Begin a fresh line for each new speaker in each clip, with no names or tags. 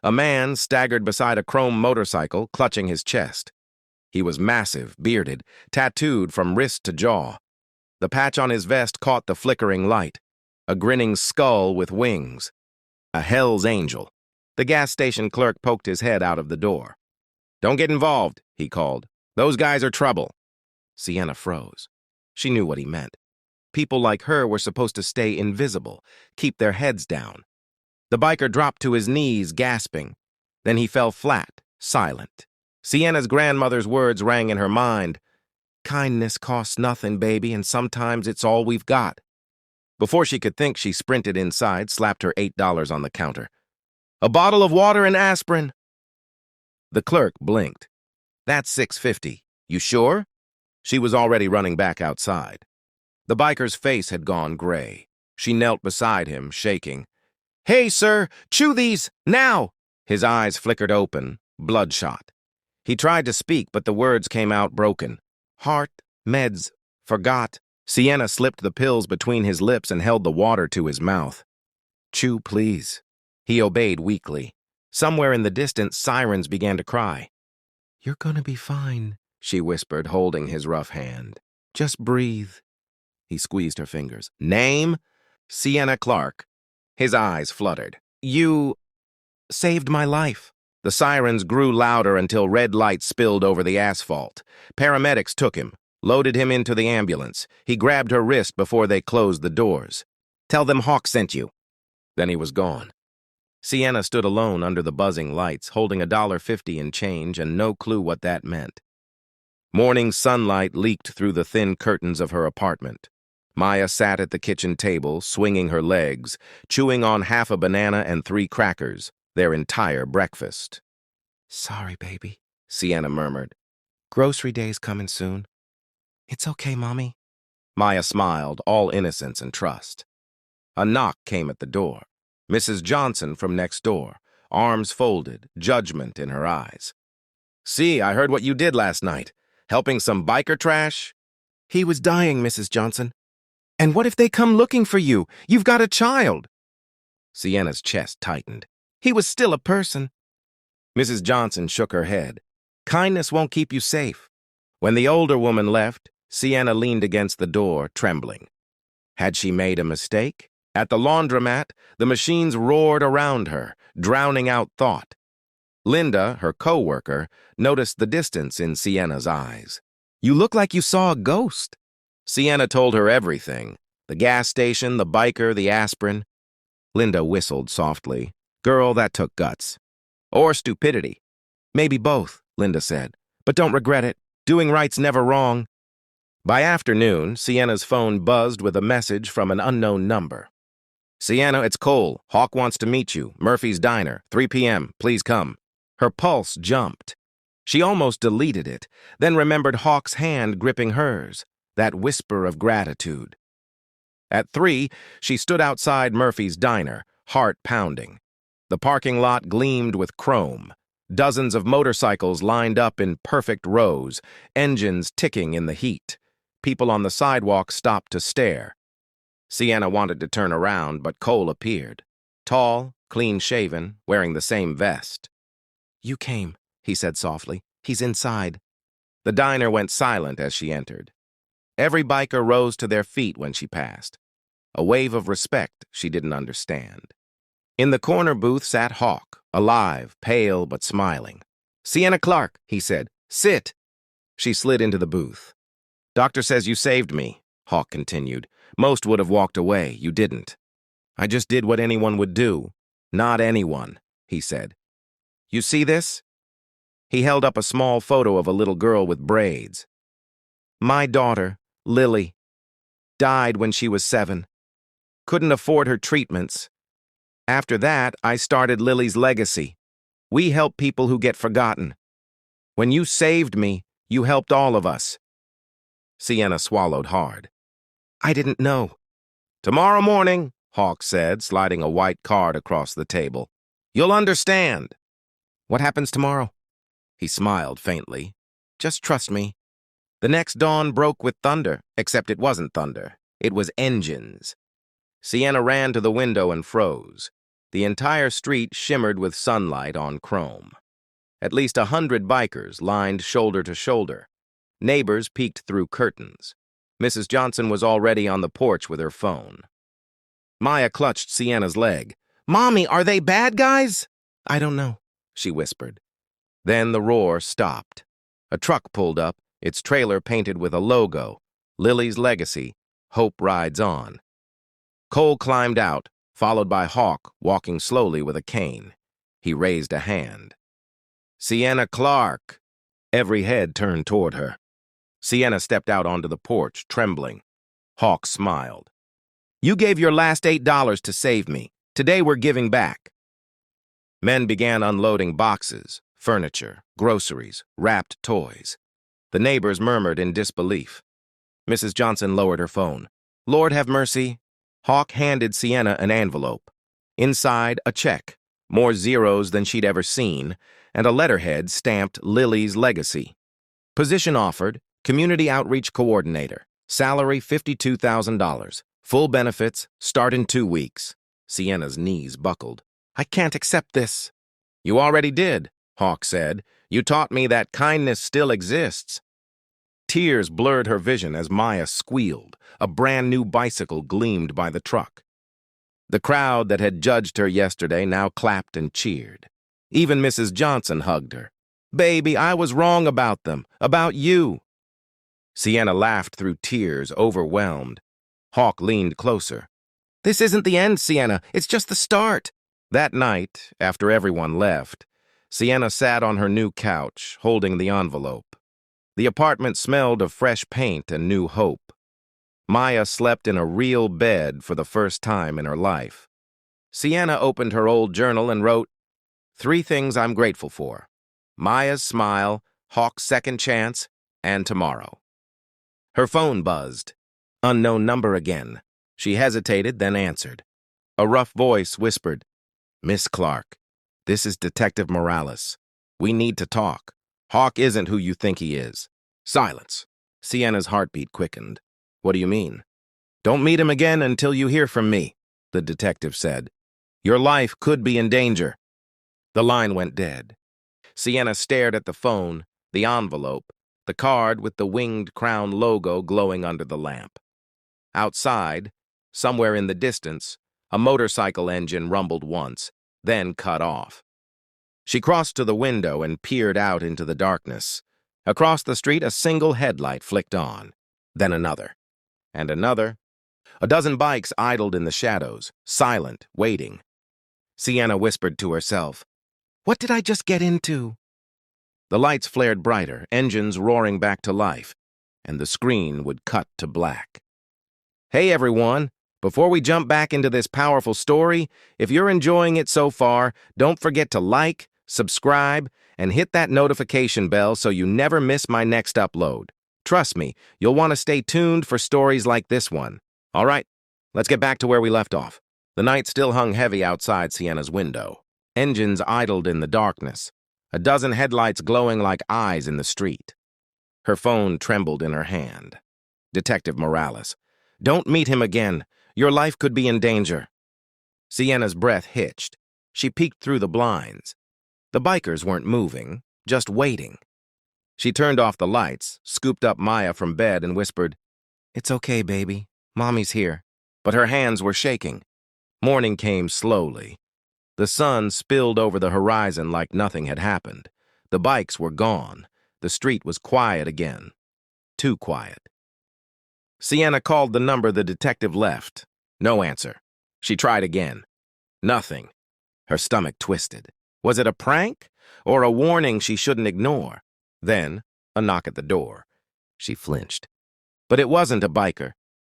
A man staggered beside a chrome motorcycle, clutching his chest. He was massive, bearded, tattooed from wrist to jaw. The patch on his vest caught the flickering light. A grinning skull with wings. A Hell's Angel. The gas station clerk poked his head out of the door. "Don't get involved," he called. "Those guys are trouble." Sienna froze. She knew what he meant. People like her were supposed to stay invisible, keep their heads down. The biker dropped to his knees, gasping. Then he fell flat, silent. Sienna's grandmother's words rang in her mind. "Kindness costs nothing, baby, and sometimes it's all we've got." Before she could think, she sprinted inside, slapped her $8 on the counter. "A bottle of water and aspirin." The clerk blinked. "That's $6.50. You sure?" She was already running back outside. The biker's face had gone gray. She knelt beside him, shaking. "Hey, sir, chew these, now!" His eyes flickered open, bloodshot. He tried to speak, but the words came out broken. "Heart, meds, forgot." Sienna slipped the pills between his lips and held the water to his mouth. "Chew, please." He obeyed weakly. Somewhere in the distance, sirens began to cry. "You're gonna be fine," she whispered, holding his rough hand. "Just breathe." He squeezed her fingers. "Name?" "Sienna Clark." His eyes fluttered. "You saved my life." The sirens grew louder until red lights spilled over the asphalt. Paramedics took him, loaded him into the ambulance. He grabbed her wrist before they closed the doors. "Tell them Hawk sent you." Then he was gone. Sienna stood alone under the buzzing lights, holding $1.50 in change and no clue what that meant. Morning sunlight leaked through the thin curtains of her apartment. Maya sat at the kitchen table, swinging her legs, chewing on half a banana and 3 crackers, their entire breakfast. "Sorry, baby," Sienna murmured. "Grocery day's coming soon." "It's okay, Mommy." Maya smiled, all innocence and trust. A knock came at the door. Mrs. Johnson from next door, arms folded, judgment in her eyes. "See, I heard what you did last night. Helping some biker trash?" "He was dying, Mrs. Johnson. And what if they come looking for you? You've got a child." Sienna's chest tightened. "He was still a person." Mrs. Johnson shook her head. "Kindness won't keep you safe." When the older woman left, Sienna leaned against the door, trembling. Had she made a mistake? At the laundromat, the machines roared around her, drowning out thought. Linda, her co-worker, noticed the distance in Sienna's eyes. "You look like you saw a ghost." Sienna told her everything. The gas station, the biker, the aspirin. Linda whistled softly. "Girl, that took guts." "Or stupidity." "Maybe both," Linda said. "But don't regret it. Doing right's never wrong." By afternoon, Sienna's phone buzzed with a message from an unknown number. "Sienna, it's Cole. Hawk wants to meet you. Murphy's Diner, 3 p.m. Please come." Her pulse jumped. She almost deleted it, then remembered Hawk's hand gripping hers, that whisper of gratitude. At 3, she stood outside Murphy's Diner, heart pounding. The parking lot gleamed with chrome. Dozens of motorcycles lined up in perfect rows, engines ticking in the heat. People on the sidewalk stopped to stare. Sienna wanted to turn around, but Cole appeared. Tall, clean-shaven, wearing the same vest. "You came," he said softly. "He's inside." The diner went silent as she entered. Every biker rose to their feet when she passed. A wave of respect she didn't understand. In the corner booth sat Hawk, alive, pale but smiling. "Sienna Clark," he said. "Sit." She slid into the booth. "Doctor says you saved me," Hawk continued. "Most would have walked away. You didn't." "I just did what anyone would do." "Not anyone," he said. "You see this?" He held up a small photo of a little girl with braids. "My daughter, Lily, died when she was 7. Couldn't afford her treatments. After that, I started Lily's legacy. We help people who get forgotten. When you saved me, you helped all of us." Sienna swallowed hard. "I didn't know." "Tomorrow morning," Hawk said, sliding a white card across the table. "You'll understand." "What happens tomorrow?" He smiled faintly. "Just trust me." The next dawn broke with thunder, except it wasn't thunder. It was engines. Sienna ran to the window and froze. The entire street shimmered with sunlight on chrome. At least 100 bikers lined shoulder to shoulder. Neighbors peeked through curtains. Mrs. Johnson was already on the porch with her phone. Maya clutched Sienna's leg. "Mommy, are they bad guys?" "I don't know," she whispered. Then the roar stopped. A truck pulled up, its trailer painted with a logo, Lily's Legacy, Hope Rides On. Cole climbed out, followed by Hawk walking slowly with a cane. He raised a hand. "Sienna Clark." Every head turned toward her. Sienna stepped out onto the porch, trembling. Hawk smiled. "You gave your last $8 to save me. Today we're giving back." Men began unloading boxes, furniture, groceries, wrapped toys. The neighbors murmured in disbelief. Mrs. Johnson lowered her phone. "Lord have mercy." Hawk handed Sienna an envelope. Inside, a check, more zeros than she'd ever seen, and a letterhead stamped Lily's Legacy. Position offered, Community Outreach Coordinator. Salary $52,000. Full benefits, start in 2 weeks. Sienna's knees buckled. "I can't accept this." "You already did," Hawk said. "You taught me that kindness still exists." Tears blurred her vision as Maya squealed. A brand new bicycle gleamed by the truck. The crowd that had judged her yesterday now clapped and cheered. Even Mrs. Johnson hugged her. "Baby, I was wrong about them, about you." Sienna laughed through tears, overwhelmed. Hawk leaned closer. "This isn't the end, Sienna. It's just the start." That night, after everyone left, Sienna sat on her new couch, holding the envelope. The apartment smelled of fresh paint and new hope. Maya slept in a real bed for the first time in her life. Sienna opened her old journal and wrote, 3 things I'm grateful for: Maya's smile, Hawk's second chance, and tomorrow. Her phone buzzed. Unknown number again. She hesitated, then answered. A rough voice whispered, "Miss Clark, this is Detective Morales. We need to talk. Hawk isn't who you think he is." Silence. Sienna's heartbeat quickened. "What do you mean?" "Don't meet him again until you hear from me," the detective said. "Your life could be in danger." The line went dead. Sienna stared at the phone, the envelope, the card with the winged crown logo glowing under the lamp. Outside, somewhere in the distance, a motorcycle engine rumbled once, then cut off. She crossed to the window and peered out into the darkness. Across the street, a single headlight flicked on, then another, and another. A dozen bikes idled in the shadows, silent, waiting. Sienna whispered to herself, "What did I just get into?" The lights flared brighter, engines roaring back to life, and the screen would cut to black. Hey everyone, before we jump back into this powerful story, if you're enjoying it so far, don't forget to like, subscribe, and hit that notification bell so you never miss my next upload. Trust me, you'll want to stay tuned for stories like this one. All right, let's get back to where we left off. The night still hung heavy outside Sienna's window. Engines idled in the darkness, a dozen headlights glowing like eyes in the street. Her phone trembled in her hand. Detective Morales. "Don't meet him again. Your life could be in danger." Sienna's breath hitched. She peeked through the blinds. The bikers weren't moving, just waiting. She turned off the lights, scooped up Maya from bed, and whispered, "It's okay, baby. Mommy's here." But her hands were shaking. Morning came slowly. The sun spilled over the horizon like nothing had happened. The bikes were gone. The street was quiet again. Too quiet. Sienna called the number the detective left. No answer. She tried again. Nothing. Her stomach twisted. Was it a prank or a warning she shouldn't ignore? Then, a knock at the door. She flinched. But it wasn't a biker.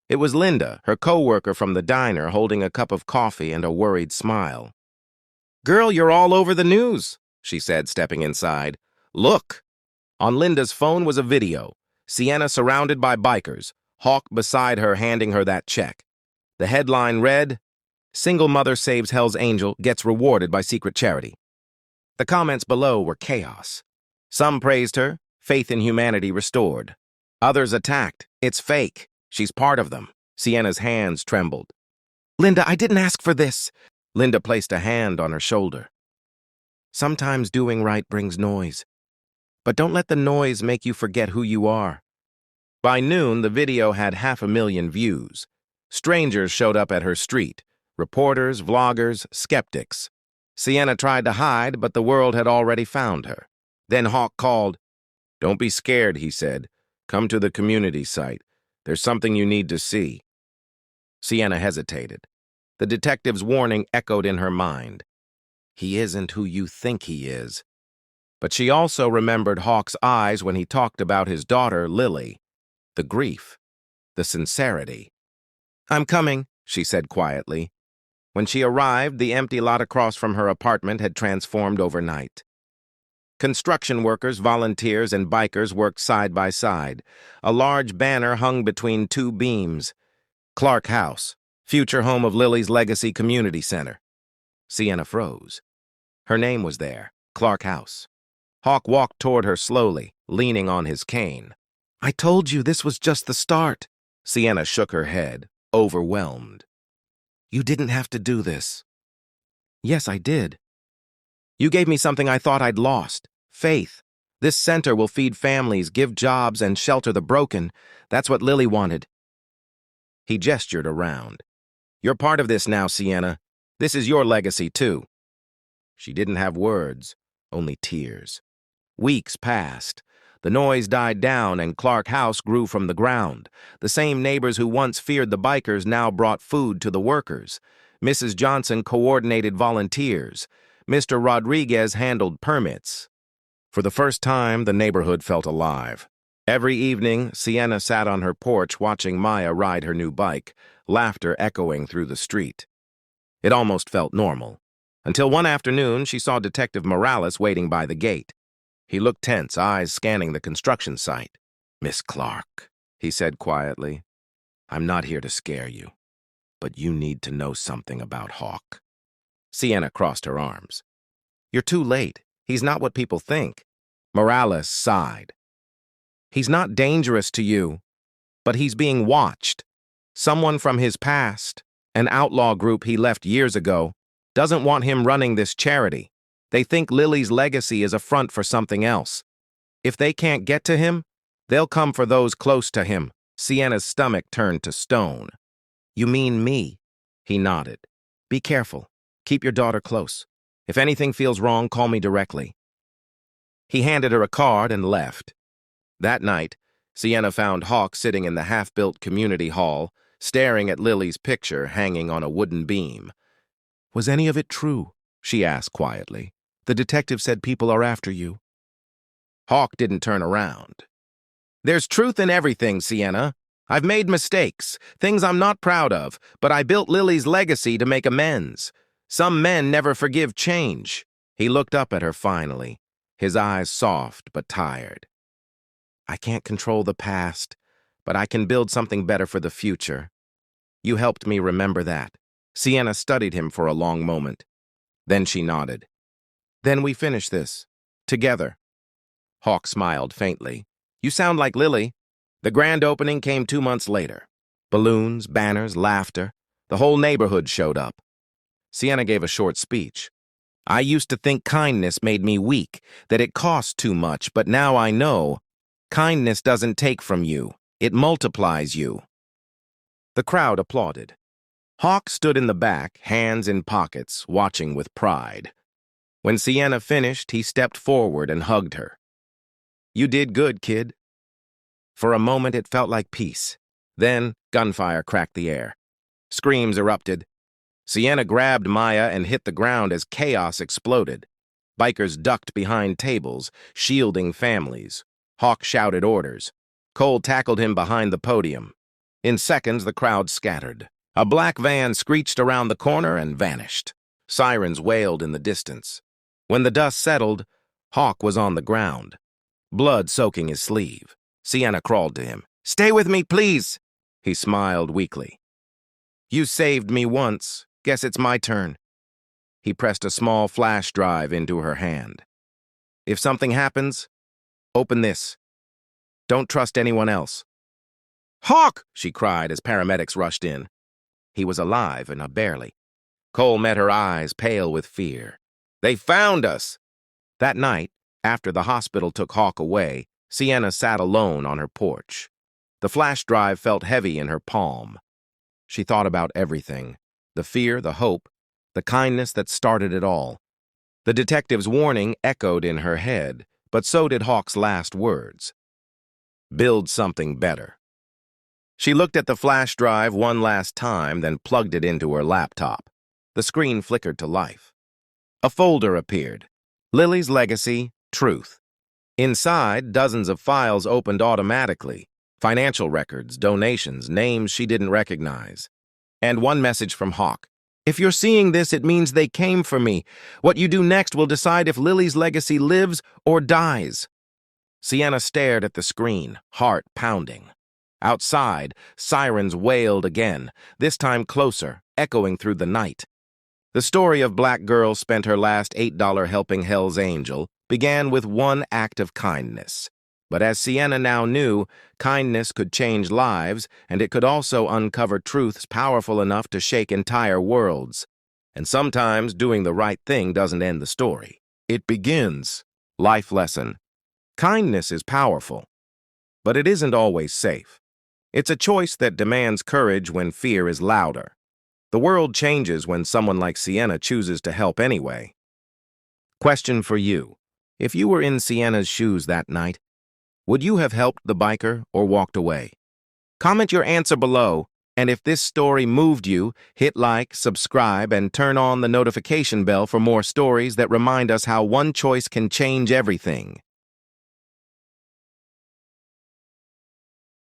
It was Linda, her co-worker from the diner, holding a cup of coffee and a worried smile. "Girl, you're all over the news," she said, stepping inside. "Look." On Linda's phone was a video. Sienna surrounded by bikers, Hawk beside her handing her that check. The headline read, "Single mother saves Hell's Angel, gets rewarded by secret charity." The comments below were chaos. Some praised her, faith in humanity restored. Others attacked, "It's fake. She's part of them." Sienna's hands trembled. "Linda, I didn't ask for this." Linda placed a hand on her shoulder. Sometimes doing right brings noise, but don't let the noise make you forget who you are. By noon, the video had 500,000 views. Strangers showed up at her street. Reporters, vloggers, skeptics. Sienna tried to hide, but the world had already found her. Then Hawk called. "Don't be scared," he said. "Come to the community site. There's something you need to see." Sienna hesitated. The detective's warning echoed in her mind. He isn't who you think he is. But she also remembered Hawk's eyes when he talked about his daughter, Lily. The grief. The sincerity. "I'm coming," she said quietly. When she arrived, the empty lot across from her apartment had transformed overnight. Construction workers, volunteers, and bikers worked side by side. A large banner hung between two beams. Clark House, future home of Lily's Legacy Community Center. Sienna froze. Her name was there, Clark House. Hawk walked toward her slowly, leaning on his cane. "I told you this was just the start." Sienna shook her head, overwhelmed. "You didn't have to do this." "Yes, I did. You gave me something I thought I'd lost. Faith. This center will feed families, give jobs, and shelter the broken. That's what Lily wanted." He gestured around. "You're part of this now, Sienna. This is your legacy, too." She didn't have words, only tears. Weeks passed. The noise died down and Clark House grew from the ground. The same neighbors who once feared the bikers now brought food to the workers. Mrs. Johnson coordinated volunteers. Mr. Rodriguez handled permits. For the first time, the neighborhood felt alive. Every evening, Sienna sat on her porch watching Maya ride her new bike, laughter echoing through the street. It almost felt normal. Until one afternoon, she saw Detective Morales waiting by the gate. He looked tense, eyes scanning the construction site. "Miss Clark," he said quietly, "I'm not here to scare you, but you need to know something about Hawk." Sienna crossed her arms. "You're too late. He's not what people think." Morales sighed. "He's not dangerous to you, but he's being watched. Someone from his past, an outlaw group he left years ago, doesn't want him running this charity. They think Lily's legacy is a front for something else. If they can't get to him, they'll come for those close to him." Sienna's stomach turned to stone. "You mean me?" He nodded. "Be careful. Keep your daughter close. If anything feels wrong, call me directly." He handed her a card and left. That night, Sienna found Hawk sitting in the half-built community hall, staring at Lily's picture hanging on a wooden beam. "Was any of it true?" she asked quietly. "The detective said people are after you." Hawk didn't turn around. "There's truth in everything, Sienna. I've made mistakes, things I'm not proud of, but I built Lily's legacy to make amends. Some men never forgive change." He looked up at her finally, his eyes soft but tired. "I can't control the past, but I can build something better for the future. You helped me remember that." Sienna studied him for a long moment. Then she nodded. "Then we finish this. Together." Hawk smiled faintly. "You sound like Lily." The grand opening came 2 months later. Balloons, banners, laughter. The whole neighborhood showed up. Sienna gave a short speech. "I used to think kindness made me weak, that it cost too much, but now I know kindness doesn't take from you, it multiplies you." The crowd applauded. Hawk stood in the back, hands in pockets, watching with pride. When Sienna finished, he stepped forward and hugged her. "You did good, kid." For a moment, it felt like peace. Then, gunfire cracked the air. Screams erupted. Sienna grabbed Maya and hit the ground as chaos exploded. Bikers ducked behind tables, shielding families. Hawk shouted orders. Cole tackled him behind the podium. In seconds, the crowd scattered. A black van screeched around the corner and vanished. Sirens wailed in the distance. When the dust settled, Hawk was on the ground, blood soaking his sleeve. Sienna crawled to him. "Stay with me, please." He smiled weakly. "You saved me once. Guess it's my turn." He pressed a small flash drive into her hand. "If something happens, open this. Don't trust anyone else." "Hawk!" she cried as paramedics rushed in. He was alive, and barely. Cole met her eyes, pale with fear. They found us! That night, after the hospital took Hawk away, Sienna sat alone on her porch. The flash drive felt heavy in her palm. She thought about everything: the fear, the hope, the kindness that started it all. The detective's warning echoed in her head, but so did Hawk's last words. Build something better. She looked at the flash drive one last time, then plugged it into her laptop. The screen flickered to life. A folder appeared. Lily's Legacy, Truth. Inside, dozens of files opened automatically. Financial records, donations, names she didn't recognize. And one message from Hawk. If you're seeing this, it means they came for me. What you do next will decide if Lily's legacy lives or dies. Sienna stared at the screen, heart pounding. Outside, sirens wailed again, this time closer, echoing through the night. The story of Black Girl spent her last $8 helping Hell's Angel began with one act of kindness. But as Sienna now knew, kindness could change lives, and it could also uncover truths powerful enough to shake entire worlds. And sometimes doing the right thing doesn't end the story. It begins. Life lesson. Kindness is powerful, but it isn't always safe. It's a choice that demands courage when fear is louder. The world changes when someone like Sienna chooses to help anyway. Question for you. If you were in Sienna's shoes that night, would you have helped the biker or walked away? Comment your answer below, and if this story moved you, hit like, subscribe, and turn on the notification bell for more stories that remind us how one choice can change everything.